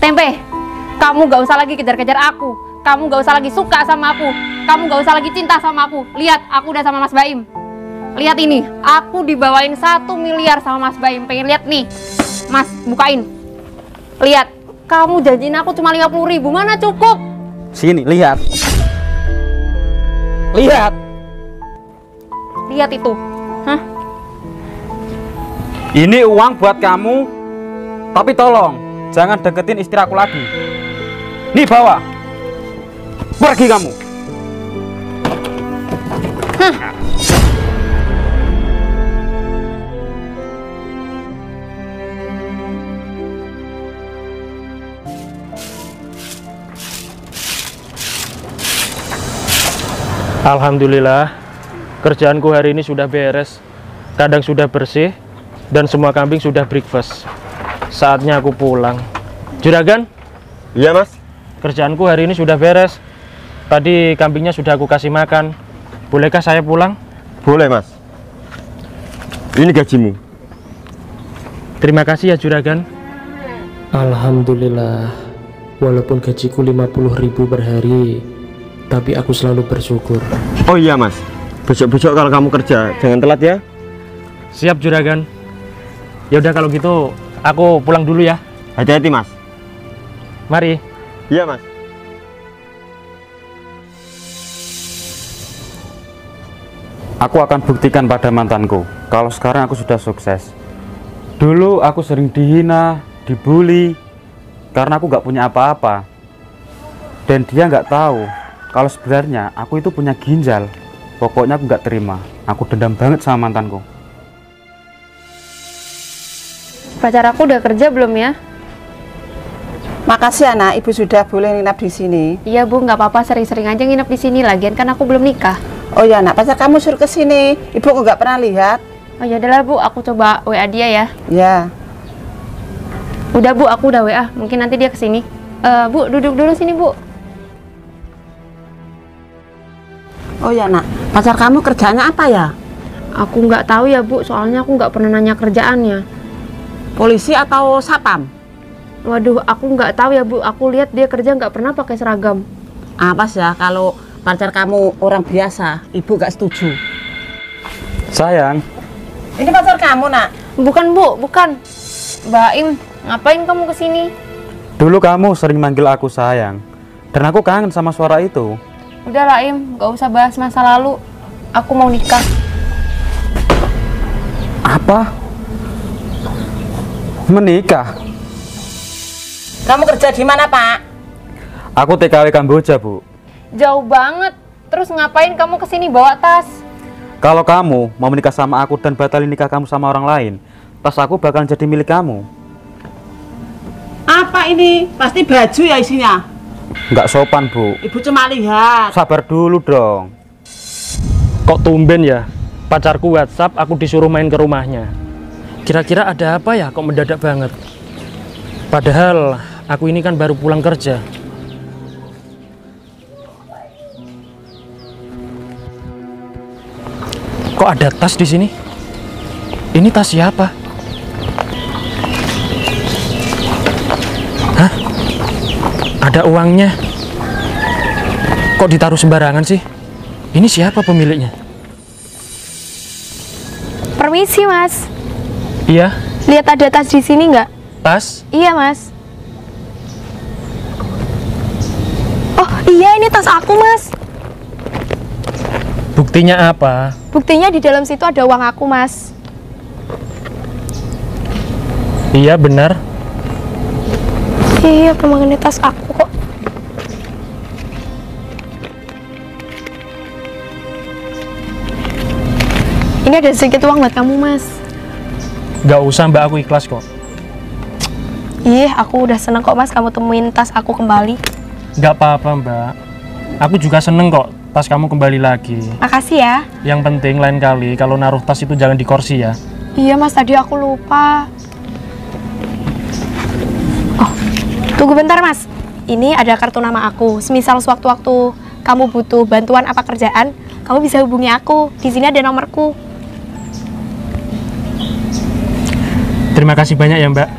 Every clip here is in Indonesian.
Tempe, kamu gak usah lagi kejar-kejar aku. Kamu gak usah lagi suka sama aku. Kamu gak usah lagi cinta sama aku. Lihat, aku udah sama Mas Baim. Lihat ini, aku dibawain 1 miliar sama Mas Baim. Pengen lihat nih, Mas, bukain. Lihat, kamu janjiin aku cuma 50.000, mana cukup? Sini, lihat. Lihat. Lihat itu. Hah? Ini uang buat kamu. Tapi tolong, jangan deketin istri aku lagi. Nih, bawa. Pergi kamu. Hah? Alhamdulillah, kerjaanku hari ini sudah beres. Kandang sudah bersih dan semua kambing sudah breakfast. Saatnya aku pulang. Juragan? Iya, Mas. Kerjaanku hari ini sudah beres. Tadi kambingnya sudah aku kasih makan. Bolehkah saya pulang? Boleh, Mas. Ini gajimu. Terima kasih ya, Juragan. Alhamdulillah, walaupun gajiku 50.000 per hari, tapi aku selalu bersyukur. Oh iya, Mas. Besok-besok kalau kamu kerja, jangan telat ya. Siap, Juragan. Ya udah kalau gitu, aku pulang dulu ya. Hati-hati, Mas. Mari. Iya, Mas. Aku akan buktikan pada mantanku kalau sekarang aku sudah sukses. Dulu aku sering dihina, dibully karena aku gak punya apa-apa. Dan dia gak tahu kalau sebenarnya aku itu punya ginjal. Pokoknya aku gak terima. Aku dendam banget sama mantanku. Pacar aku udah kerja belum ya? Makasih anak, ibu sudah boleh nginap di sini. Iya Bu, nggak apa-apa, sering-sering aja nginep di sini. Lagian kan aku belum nikah. Oh ya anak, pacar kamu suruh ke sini. Ibu kok nggak pernah lihat. Oh ya udahlah Bu, aku coba WA dia ya. Ya. Udah Bu, aku udah WA. Mungkin nanti dia kesini. Bu, duduk dulu sini Bu. Oh ya nak, pacar kamu kerjanya apa ya? Aku nggak tahu ya Bu, soalnya aku nggak pernah nanya kerjaannya. Polisi atau sapam? Waduh, aku nggak tahu ya Bu. Aku lihat dia kerja nggak pernah pakai seragam. Apa sih ya kalau pacar kamu orang biasa, ibu nggak setuju. Sayang, Ini pacar kamu nak? Bukan Bu, bukan. Baim, ngapain kamu kesini? dulu kamu sering manggil aku sayang. Dan aku kangen sama suara itu. Udah lah Im, nggak usah bahas masa lalu. Aku mau nikah. Apa? Menikah? Kamu kerja di mana Pak? Aku TKW Kamboja, Bu. Jauh banget. Terus ngapain kamu kesini bawa tas? Kalau kamu mau menikah sama aku dan batalin nikah kamu sama orang lain, tas aku bakalan jadi milik kamu. Apa ini? Pasti baju ya isinya? Nggak sopan, Bu. Ibu cuma lihat. Sabar dulu dong. Kok tumben ya? Pacarku WhatsApp aku disuruh main ke rumahnya. Kira-kira ada apa ya kok mendadak banget? Padahal aku ini kan baru pulang kerja. Kok ada tas di sini? Ini tas siapa? Hah? Ada uangnya. Kok ditaruh sembarangan sih? Ini siapa pemiliknya? Permisi Mas, Iya, lihat ada tas di sini nggak? tas. Iya Mas. Oh iya, ini tas aku Mas. Buktinya apa? Buktinya di dalam situ ada uang aku Mas. Iya benar. Iya, memang ini tas aku kok. Ini ada sedikit uang buat kamu Mas. Gak usah mbak, aku ikhlas kok. Ih, aku udah seneng kok Mas kamu temuin tas aku kembali. Gak apa-apa mbak. Aku juga seneng kok tas kamu kembali lagi. Makasih ya. Yang penting lain kali kalau naruh tas itu jangan di kursi ya. Iya Mas, tadi aku lupa. Oh, tunggu bentar Mas. Ini ada kartu nama aku. Semisal sewaktu-waktu kamu butuh bantuan apa kerjaan, kamu bisa hubungi aku. Di sini ada nomorku. Terima kasih banyak ya mbak.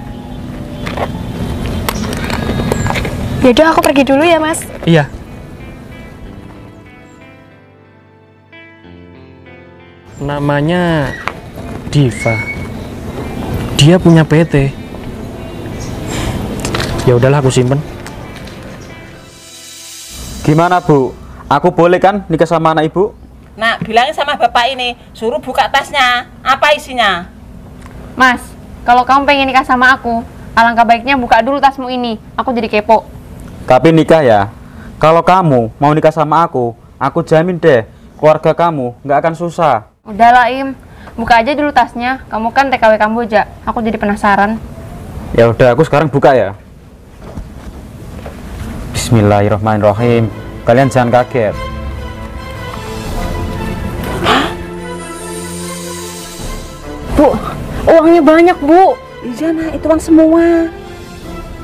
Yaudah aku pergi dulu ya Mas. Iya. Namanya Diva. Dia punya PT. Ya udahlah, aku simpen. Gimana Bu? Aku boleh kan nikah sama anak ibu? Nak, bilangin sama bapak ini, suruh buka tasnya. Apa isinya? Mas, kalau kamu pengen nikah sama aku, alangkah baiknya buka dulu tasmu ini. Aku jadi kepo. Tapi nikah ya. Kalau kamu mau nikah sama aku jamin deh keluarga kamu nggak akan susah. Udahlah Im, buka aja dulu tasnya. Kamu kan TKW Kamboja. Aku jadi penasaran. Ya udah, aku sekarang buka ya. Bismillahirrahmanirrahim. Kalian jangan kaget. Bu, uangnya banyak Bu. Iya nak, itu uang semua.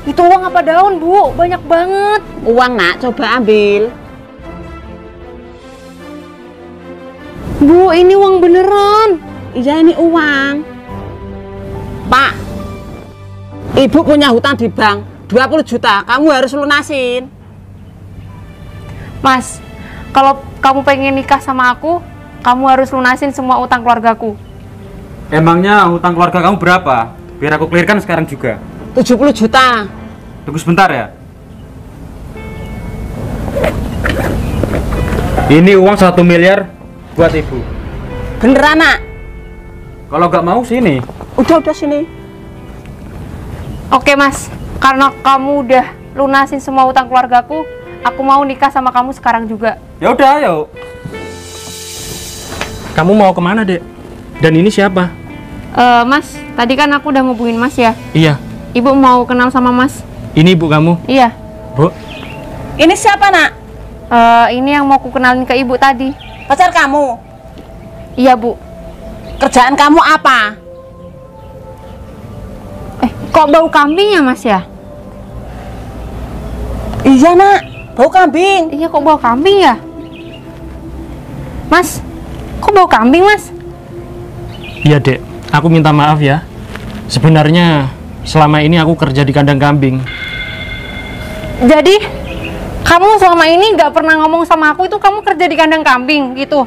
Itu uang apa daun Bu? Banyak banget. Uang nak, coba ambil. Bu, ini uang beneran. Iya ini uang. Pak, ibu punya hutang di bank 20 juta, kamu harus lunasin. Mas, kalau kamu pengen nikah sama aku, kamu harus lunasin semua utang keluargaku. Emangnya hutang keluarga kamu berapa? Biar aku clearkan sekarang juga. 70 juta. Tunggu sebentar ya. Ini uang 1 miliar buat ibu. Beneran nak? Kalau nggak mau sini. Udah sini. Oke Mas, karena kamu udah lunasin semua utang keluargaku, aku mau nikah sama kamu sekarang juga. Ya udah, ayo. Kamu mau kemana, Dek? Dan ini siapa? Mas, tadi kan aku udah ngubungin Mas ya. Iya, Ibu mau kenal sama Mas? ini ibu kamu. Iya. Bu, Ini siapa nak? Ini yang mau ku kenalin ke Ibu tadi. Pacar kamu? Iya Bu. Kerjaan kamu apa? Kok bau kambing ya Mas ya? Iya nak, bau kambing. Iya, kok bau kambing ya? Mas, kok bau kambing Mas? iya Dek, aku minta maaf ya. Sebenarnya selama ini aku kerja di kandang kambing. Jadi, kamu selama ini nggak pernah ngomong sama aku itu kamu kerja di kandang kambing gitu?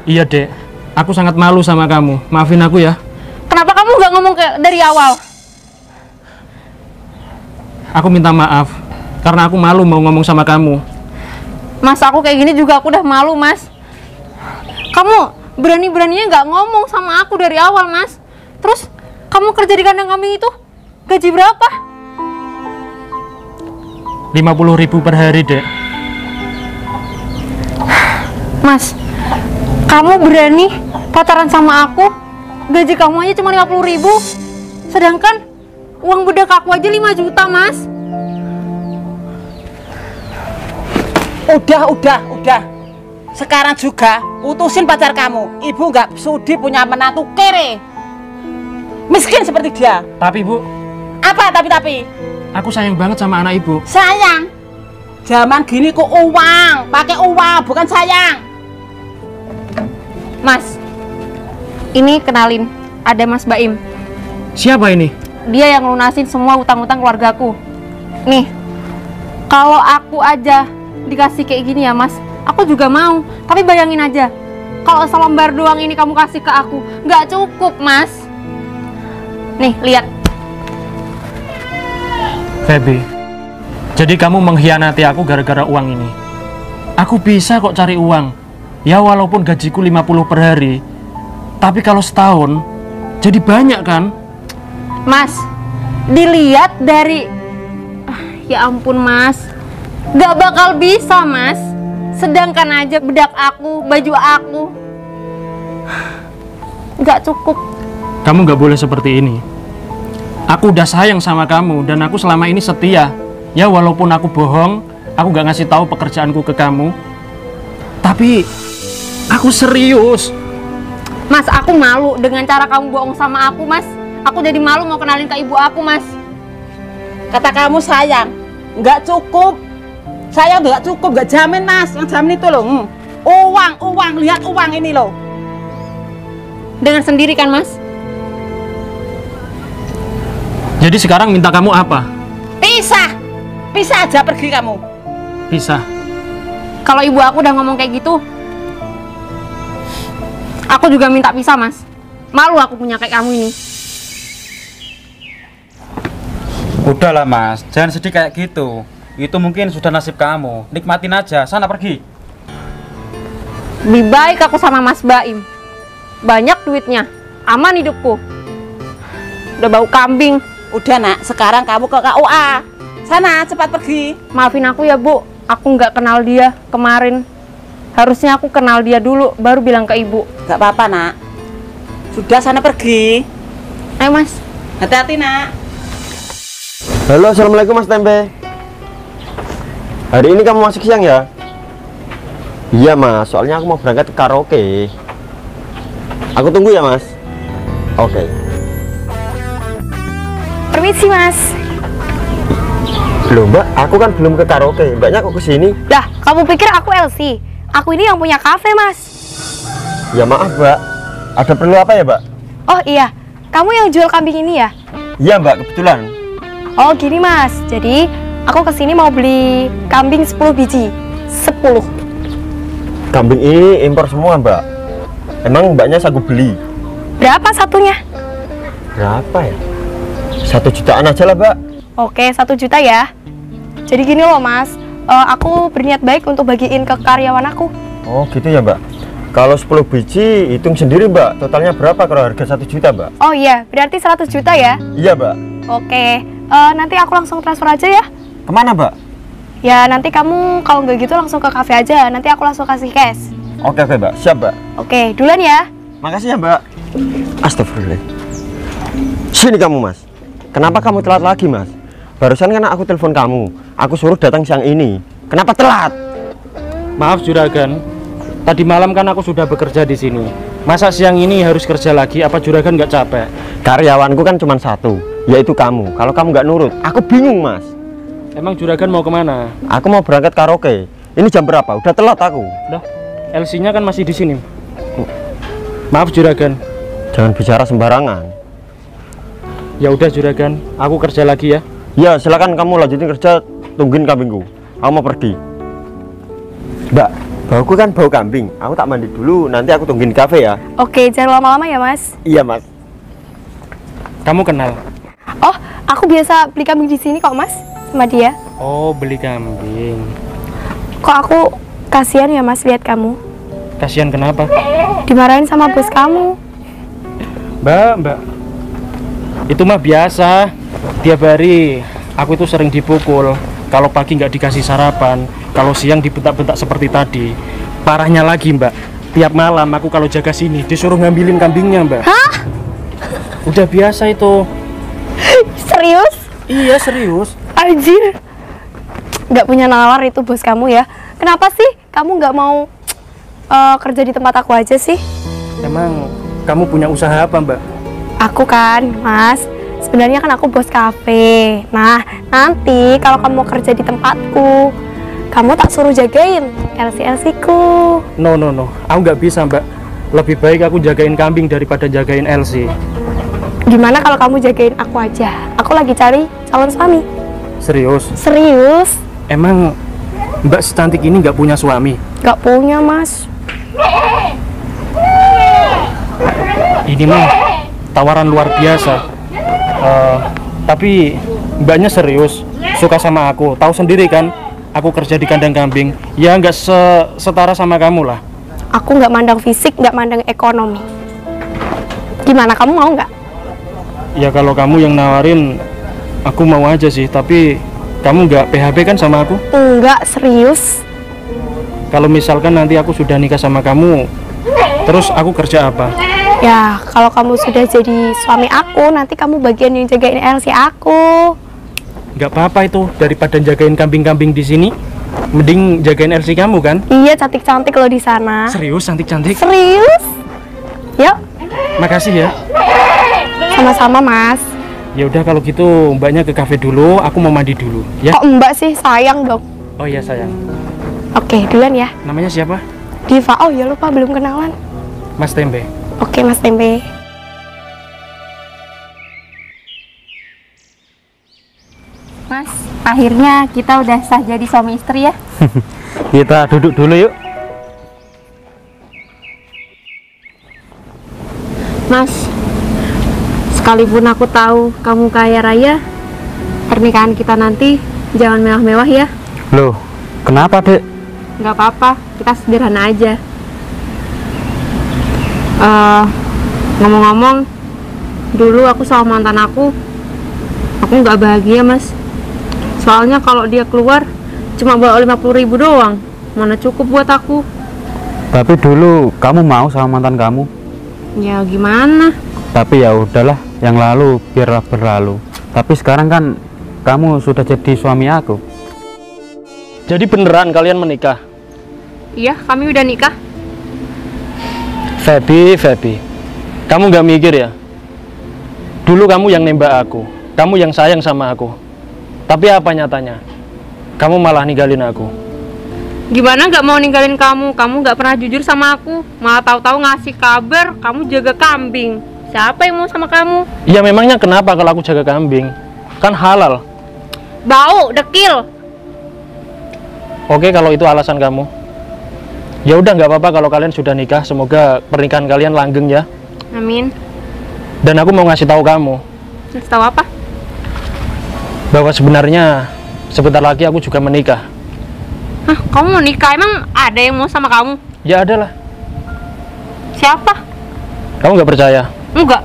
Iya Dek, aku sangat malu sama kamu. Maafin aku ya. Kenapa kamu nggak ngomong dari awal? Aku minta maaf karena aku malu mau ngomong sama kamu. Mas, aku kayak gini juga aku udah malu Mas. Kamu berani-beraninya nggak ngomong sama aku dari awal Mas. Terus kamu kerja di kandang kambing itu gaji berapa? 50.000 per hari Dek. Mas, kamu berani pacaran sama aku, gaji kamu aja cuma 50.000, sedangkan uang bedak aku aja 5 juta Mas. Udah. Sekarang juga putusin pacar kamu. Ibu nggak sudi punya menantu kere, miskin seperti dia. Tapi Bu, Apa tapi? aku sayang banget sama anak ibu. Sayang. Zaman gini kok uang, pakai uang, bukan sayang. Mas, ini kenalin, ada Mas Baim. Siapa ini? Dia yang lunasin semua utang-utang keluargaku. Nih, kalau aku aja dikasih kayak gini ya Mas, aku juga mau. Tapi bayangin aja, kalau selembar doang ini kamu kasih ke aku, nggak cukup Mas. Nih, lihat. Feby, jadi kamu mengkhianati aku gara-gara uang ini. Aku bisa kok cari uang. Ya walaupun gajiku 50 per hari, tapi kalau setahun jadi banyak kan? Mas, dilihat dari... ya ampun Mas, gak bakal bisa Mas. Sedangkan aja bedak aku, baju aku gak cukup. Kamu gak boleh seperti ini. Aku udah sayang sama kamu dan aku selama ini setia. Ya walaupun aku bohong, aku gak ngasih tahu pekerjaanku ke kamu, tapi aku serius. Mas, aku malu dengan cara kamu bohong sama aku Mas. Aku jadi malu mau kenalin ke ibu aku Mas. Kata kamu sayang, nggak cukup. Sayang nggak cukup, nggak jamin Mas. Yang jamin itu loh. Uang, lihat uang ini loh. Dengar sendiri kan Mas? Jadi sekarang minta kamu apa? Pisah. Pisah aja pergi kamu. Pisah. Kalau ibu aku udah ngomong kayak gitu, aku juga minta pisah, Mas. Malu aku punya kayak kamu ini. Udahlah Mas, jangan sedih kayak gitu. Itu mungkin sudah nasib kamu. Nikmatin aja, sana pergi. Lebih baik aku sama Mas Baim. Banyak duitnya, aman hidupku. Udah bau kambing. Udah nak, sekarang kamu ke KUA. Sana cepat pergi. Maafin aku ya Bu, aku nggak kenal dia kemarin. Harusnya aku kenal dia dulu, baru bilang ke ibu. Gak apa-apa nak. Sudah sana pergi. Ayo Mas. Hati-hati nak. Halo, assalamualaikum Mas Tempe. Hari ini kamu masuk siang ya? Iya Mas, soalnya aku mau berangkat ke karaoke. Aku tunggu ya Mas. Oke. Permisi Mas. Loh Mbak, aku kan belum ke karaoke. Mbaknya kok kesini? Dah, kamu pikir aku Elsie? Aku ini yang punya kafe Mas. Ya maaf Mbak, ada perlu apa ya Mbak? Oh iya, kamu yang jual kambing ini ya? Iya Mbak, kebetulan. Oh gini Mas, jadi aku kesini mau beli kambing 10 biji. 10. Kambing ini impor semua Mbak. Emang Mbaknya sanggup beli? Berapa satunya? Berapa ya? 1 jutaan aja lah Mbak. Oke, 1 juta ya. Jadi gini loh Mas, aku berniat baik untuk bagiin ke karyawan aku. Oh gitu ya Mbak. Kalau 10 biji hitung sendiri Mbak, totalnya berapa kalau harga 1 juta Mbak? Oh iya, berarti 100 juta ya? Iya Mbak. Oke, nanti aku langsung transfer aja ya. Kemana Mbak? Ya nanti kamu kalau nggak gitu langsung ke kafe aja, nanti aku langsung kasih cash. Oke Mbak, siap Mbak. Oke, duluan ya. Makasih ya Mbak. Astagfirullah. Sini kamu Mas. Kenapa kamu telat lagi Mas? Barusan kan aku telepon kamu, aku suruh datang siang ini. Kenapa telat? Maaf Juragan, tadi malam kan aku sudah bekerja di sini. Masa siang ini harus kerja lagi? Apa Juragan nggak capek? Karyawanku kan cuma 1, yaitu kamu. Kalau kamu nggak nurut, aku bingung Mas. Emang Juragan mau kemana? Aku mau berangkat karaoke. Ini jam berapa? Udah telat aku. Loh, LC-nya kan masih di sini. Maaf Juragan. Jangan bicara sembarangan. Ya udah Juragan, aku kerja lagi ya. Ya silakan kamu lanjutin kerja, tungguin kambingku. Aku mau pergi. Mbak, bauku kan bau kambing. Aku tak mandi dulu, nanti aku tungguin di kafe ya. Oke, jangan lama-lama ya Mas. Iya Mas. Kamu kenal? Oh, aku biasa beli kambing di sini kok Mas, sama dia. Oh, beli kambing. Kok aku kasihan ya Mas lihat kamu Kasihan kenapa? dimarahin sama bos kamu. Mbak. Itu mah biasa. Tiap hari aku itu sering dipukul. Kalau pagi nggak dikasih sarapan, kalau siang dibentak-bentak seperti tadi. Parahnya lagi Mbak, tiap malam aku kalau jaga sini disuruh ngambilin kambingnya Mbak. Hah? Udah biasa itu. Serius? Iya serius. Anjir, nggak punya nalar itu bos kamu ya. Kenapa sih kamu nggak mau kerja di tempat aku aja sih? Emang kamu punya usaha apa Mbak? Aku kan Mas, sebenarnya kan aku bos kafe. Nah nanti kalau kamu mau kerja di tempatku, kamu tak suruh jagain LC ku. No, aku nggak bisa Mbak. Lebih baik aku jagain kambing daripada jagain LC. Gimana kalau kamu jagain aku aja? Aku lagi cari calon suami. Serius? Serius? Emang Mbak secantik ini nggak punya suami? Gak punya Mas. Ini mah tawaran luar biasa. Tapi Mbaknya serius, suka sama aku. Tahu sendiri kan, aku kerja di kandang kambing. Ya nggak setara sama kamu lah. Aku nggak mandang fisik, nggak mandang ekonomi. Gimana, kamu mau nggak? Ya kalau kamu yang nawarin, aku mau aja sih. Tapi kamu nggak PHP kan sama aku? Enggak, serius. Kalau misalkan nanti aku sudah nikah sama kamu, terus aku kerja apa? Ya, kalau kamu sudah jadi suami aku, nanti kamu bagian yang jagain LC aku. Nggak apa-apa itu, daripada jagain kambing-kambing di sini, mending jagain LC kamu kan? Iya, cantik-cantik loh di sana. Serius, cantik-cantik. Serius? Yuk, Makasih ya. sama-sama Mas. Ya udah kalau gitu Mbaknya ke kafe dulu, aku mau mandi dulu, ya. Kok Mbak sih, sayang dong. Oh iya sayang. Oke, duluan ya. Namanya siapa? Diva. Oh ya lupa, belum kenalan. Mas Tempe. Oke Mas Tempe. Mas, Akhirnya kita udah sah jadi suami istri ya. Kita duduk dulu yuk. Mas, sekalipun aku tahu kamu kaya raya, pernikahan kita nanti jangan mewah-mewah ya. Loh, kenapa dek? Nggak apa-apa, kita sederhana aja. Ngomong-ngomong, dulu aku sama mantan aku nggak bahagia mas. Soalnya kalau dia keluar cuma bawa 50.000 doang, mana cukup buat aku. Tapi dulu kamu mau sama mantan kamu. Ya gimana? Tapi ya udahlah, yang lalu biarlah berlalu. Tapi sekarang kan kamu sudah jadi suami aku. Jadi beneran kalian menikah? Iya, kami udah nikah. Feby, kamu nggak mikir ya? Dulu kamu yang nembak aku, kamu yang sayang sama aku. Tapi apa nyatanya? Kamu malah ninggalin aku. Gimana nggak mau ninggalin kamu? Kamu nggak pernah jujur sama aku. Malah tahu-tahu ngasih kabar kamu jaga kambing. Siapa yang mau sama kamu? Ya memangnya kenapa kalau aku jaga kambing? Kan halal. Bau, dekil. Oke kalau itu alasan kamu. Ya udah nggak apa-apa kalau kalian sudah nikah. Semoga pernikahan kalian langgeng ya. Amin. Dan aku mau ngasih tahu kamu Ngasih tahu apa? bahwa sebenarnya sebentar lagi aku juga menikah. Hah, kamu mau nikah? Emang ada yang mau sama kamu? Ya adalah. Siapa? Kamu nggak percaya? Enggak.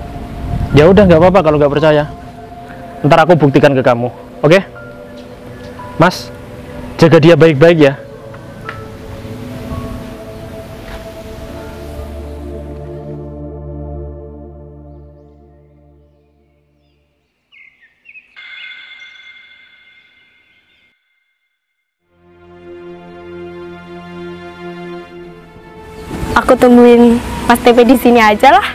Ya udah nggak apa-apa kalau nggak percaya. Ntar aku buktikan ke kamu, oke? Mas, jaga dia baik-baik ya. Aku tungguin Mas Tempe di sini aja lah.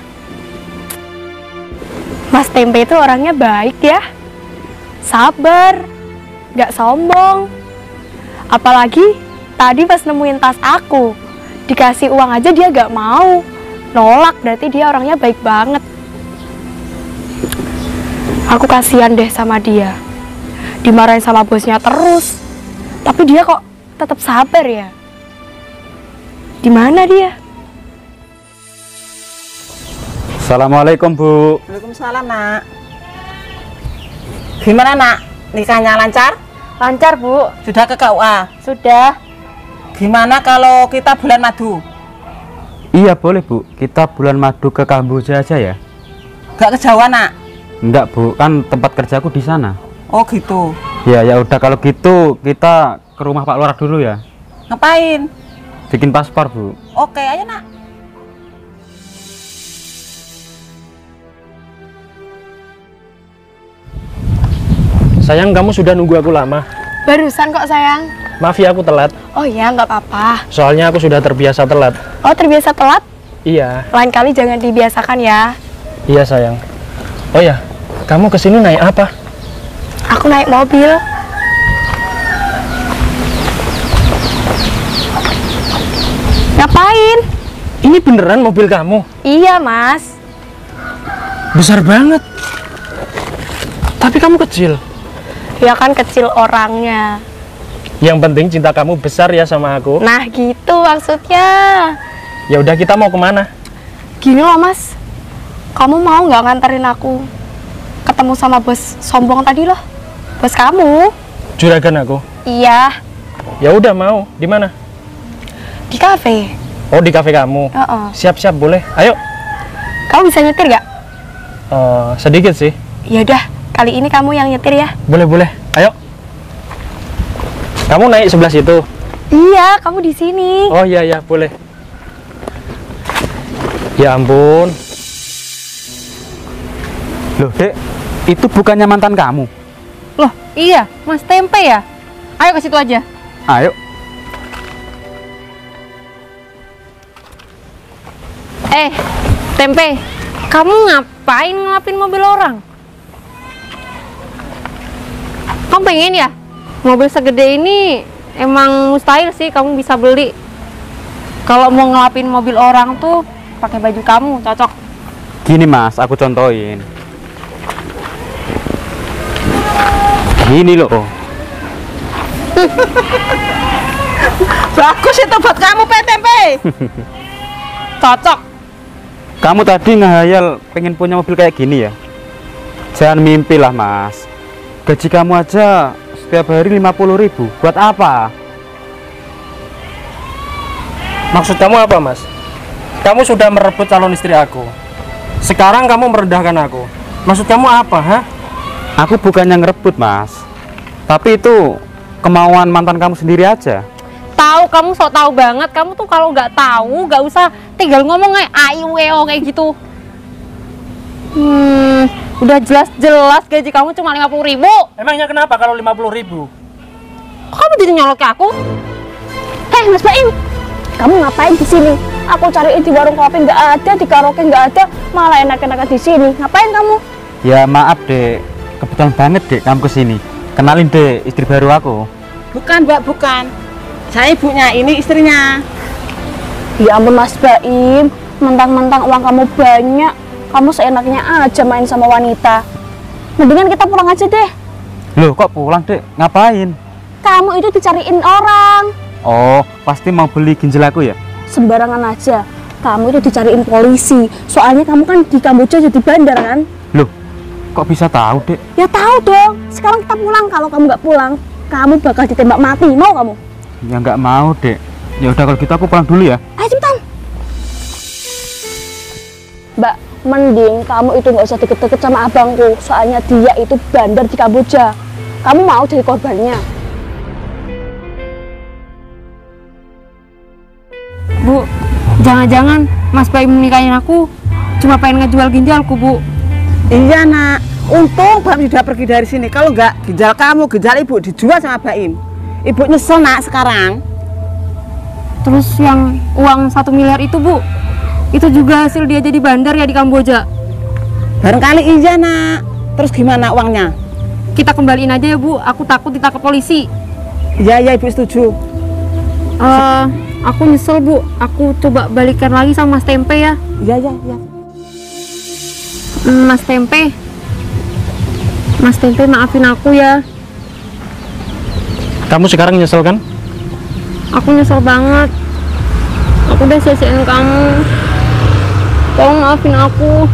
Mas Tempe itu orangnya baik ya, sabar, gak sombong. Apalagi tadi pas nemuin tas aku, dikasih uang aja dia gak mau, nolak. Berarti dia orangnya baik banget. Aku kasihan deh sama dia, dimarahin sama bosnya terus, tapi dia kok tetap sabar ya. Di mana dia? Assalamualaikum Bu. Waalaikumsalam nak. Gimana nak? Nikahnya lancar? Lancar, Bu. Sudah ke KUA? Sudah. Gimana kalau kita bulan madu? Iya boleh Bu, kita bulan madu ke Kamboja aja ya. Gak ke Jawa nak? Enggak Bu, kan tempat kerjaku di sana. Oh gitu. Ya udah kalau gitu kita ke rumah Pak Lurah dulu ya. Ngapain? Bikin paspor Bu. Oke ayo nak. Sayang, kamu sudah nunggu aku lama. Barusan kok sayang. Maaf ya aku telat. Oh iya, nggak apa-apa. Soalnya aku sudah terbiasa telat. Oh terbiasa telat? Iya, Lain kali jangan dibiasakan ya. iya sayang. Oh ya, kamu kesini naik apa? Aku naik mobil. Ngapain? Ini beneran mobil kamu? Iya mas. Besar banget. Tapi kamu kecil. Ya kan kecil orangnya. Yang penting cinta kamu besar ya sama aku. Nah gitu maksudnya. Ya udah, kita mau kemana? Gini loh mas, kamu mau nggak nganterin aku ketemu sama bos sombong tadi loh? Bos kamu? Juragan aku. Iya, Ya udah, mau. Di mana? di kafe. Oh, di kafe kamu. Siap-siap, boleh. Ayo. Kamu bisa nyetir nggak? Sedikit sih. Ya udah, kali ini kamu yang nyetir ya. Boleh. Ayo. Kamu naik sebelah situ. Iya, kamu di sini. Oh iya, boleh. Ya ampun. Loh Dek, itu bukannya mantan kamu? Loh, iya, Mas Tempe ya? Ayo ke situ aja. Ayo. Tempe, kamu ngapain ngelapin mobil orang? Kamu pengen ya? Mobil segede ini emang mustahil sih kamu bisa beli. Kalau mau ngelapin mobil orang tuh pakai baju kamu, cocok. Gini Mas, aku contohin. Gini loh. Bagus itu buat kamu tempe. Cocok. Kamu tadi ngehayal pengen punya mobil kayak gini ya? Jangan mimpi lah Mas. Gaji kamu aja setiap hari 50.000. Buat apa? Maksud kamu apa, Mas? Kamu sudah merebut calon istri aku. Sekarang kamu merendahkan aku. Maksud kamu apa, ha? Aku bukannya ngerebut Mas, tapi itu kemauan mantan kamu sendiri aja. Tahu, kamu sok tahu banget. Kamu tuh kalau nggak tahu nggak usah tinggal ngomong kayak ayu weo kayak gitu. Udah jelas-jelas gaji kamu cuma 50.000. Emangnya kenapa kalau 50.000? Kok kamu jadi nyolot ke aku? Mas Baim, kamu ngapain di sini? Aku cariin di warung kopi nggak ada, di karaoke nggak ada, malah enak-enakan di sini. Ngapain kamu? Ya maaf Dek, kebetulan banget Dek kamu kesini. Kenalin Dek, istri baru aku. Bukan, Mbak, bukan. Saya ibunya, ini istrinya. Ya ampun Mas Baim, mentang-mentang uang kamu banyak, kamu seenaknya aja main sama wanita. Mendingan kita pulang aja deh. Loh kok pulang Dek? Ngapain? Kamu itu dicariin orang. Oh, pasti mau beli ginjal aku ya? Sembarangan aja. Kamu itu dicariin polisi. Soalnya kamu kan di Kamboja jadi bandar kan? Loh, kok bisa tahu Dek? Ya tahu dong. Sekarang kita pulang. Kalau kamu nggak pulang, kamu bakal ditembak mati. Mau kamu? Ya nggak mau Dek. Ya udah kalau gitu aku pulang dulu ya. Ayo cepetan. Mbak, mending kamu itu nggak usah deket-deket sama abangku. Soalnya dia itu bandar di Kamboja. Kamu mau jadi korbannya? Bu, jangan-jangan Mas Baim menikahin aku cuma pengen ngejual ginjalku, Bu. Iya, Nak. Untung Baim sudah pergi dari sini. Kalau nggak, ginjal kamu, ginjal ibu dijual sama Baim. Ibu nyesel, Nak, sekarang. Terus yang uang 1 miliar itu, Bu, itu juga hasil dia jadi bandar ya di Kamboja. Barangkali iya, Nak. Terus gimana uangnya? Kita kembaliin aja ya, Bu. Aku takut ditangkap polisi. Iya, Ibu setuju. Aku nyesel, Bu. Aku coba balikan lagi sama Mas Tempe ya. Iya. Mas Tempe, maafin aku ya. Kamu sekarang nyesel kan? Aku nyesel banget. Aku udah sia-siain kamu. Tolong maafin aku.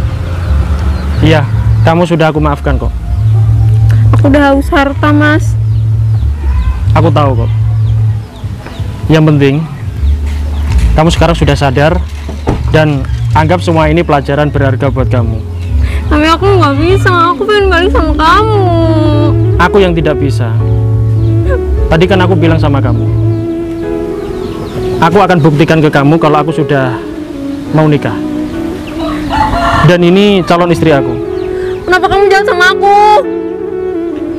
Iya, kamu sudah aku maafkan kok. Aku udah haus harta, Mas. Aku tahu kok. Yang penting, kamu sekarang sudah sadar dan anggap semua ini pelajaran berharga buat kamu. Tapi aku nggak bisa. Aku pengen balik sama kamu. Aku yang tidak bisa. Tadi kan aku bilang sama kamu, aku akan buktikan ke kamu kalau aku sudah mau nikah. Dan ini calon istri aku. Kenapa kamu jahat sama aku?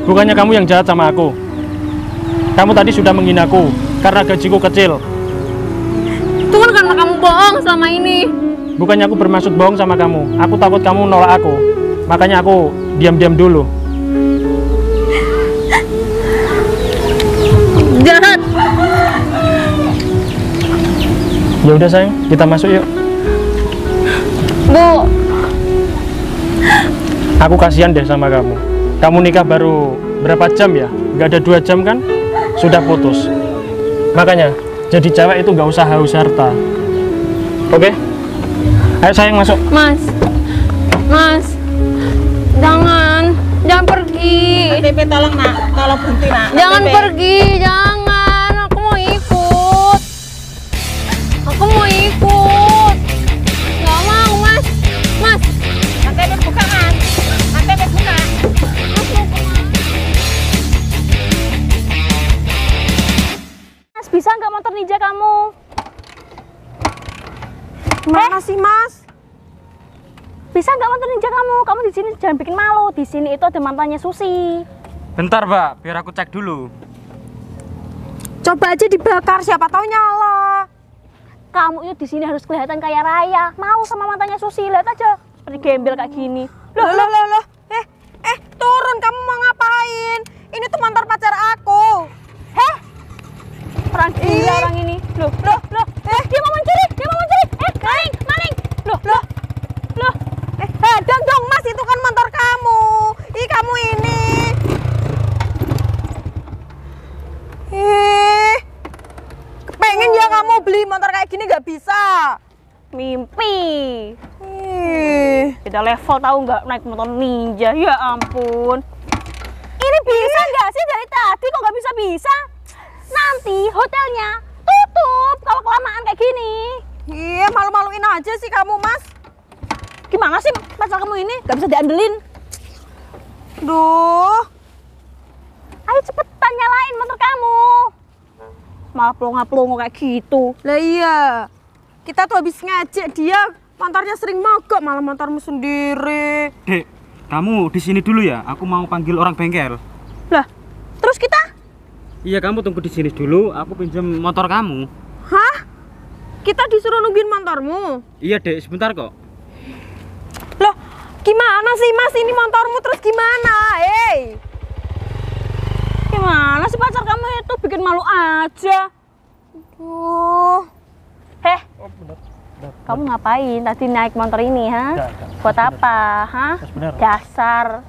Bukannya kamu yang jahat sama aku. Kamu tadi sudah menghinaku karena gajiku kecil. Itu kan karena kamu bohong selama ini. Bukannya aku bermaksud bohong sama kamu. Aku takut kamu nolak aku. Makanya aku diam-diam dulu. Jahat. Ya udah sayang, kita masuk yuk. Bu, Aku kasihan deh sama kamu. Kamu nikah baru berapa jam ya? Gak ada 2 jam kan? Sudah putus. Makanya jadi cewek itu gak usah haus harta. Oke? Ayo sayang masuk. Mas, jangan pergi. Tempe tolong, Nak. Tolong berhenti, Nak. Jangan Tempe. pergi, jangan. Aku mau ikut. Nggak mau, Mas. Tempe buka, Mas. Tempe buka. Mas mau kemana? Mas, bisa nggak motor ninja kamu? Mana sih, Mas? Bisa nggak motor ninja kamu? Kamu di sini jangan bikin malu. Di sini itu ada mantannya Susi. Bentar Mbak, biar aku cek dulu. Coba aja dibakar, siapa tahu nyala. Kamu itu di sini harus kelihatan kaya raya. Mau sama mantannya Susi, lihat aja seperti gembel kayak gini. Loh. Turun, kamu mau ngapain? Ini tuh mantan pacar aku. Orang gila orang ini. Loh. Dia mau mencuri. Maling. Loh. Hadang dong, Mas, itu kan motor kamu. Ih, kamu ini. kayak gini nggak bisa. Mimpi. Ih, Beda level tahu nggak naik motor ninja. Ya ampun. ini bisa nggak sih dari tadi kok nggak bisa? Nanti hotelnya tutup kalau kelamaan kayak gini. Iya, malu-maluin aja sih kamu, Mas. Gimana sih pacar kamu ini? Gak bisa diandelin. Duh, Ayo cepetan nyalain motor kamu. Malah pelongo-pelongo kayak gitu. lah iya. Kita tuh habis ngajak dia, motornya sering mogok, malah motormu sendiri. Dek, kamu di sini dulu ya. Aku mau panggil orang bengkel. Lah, terus kita? Iya, kamu tunggu di sini dulu. Aku pinjam motor kamu. Hah? Kita disuruh nungguin motormu? Iya, Dek. Sebentar kok. Loh, gimana sih Mas, ini motormu terus gimana? Gimana sih pacar kamu itu bikin malu aja? Kamu ngapain tadi naik motor ini, ha? Buat apa, ha? Dasar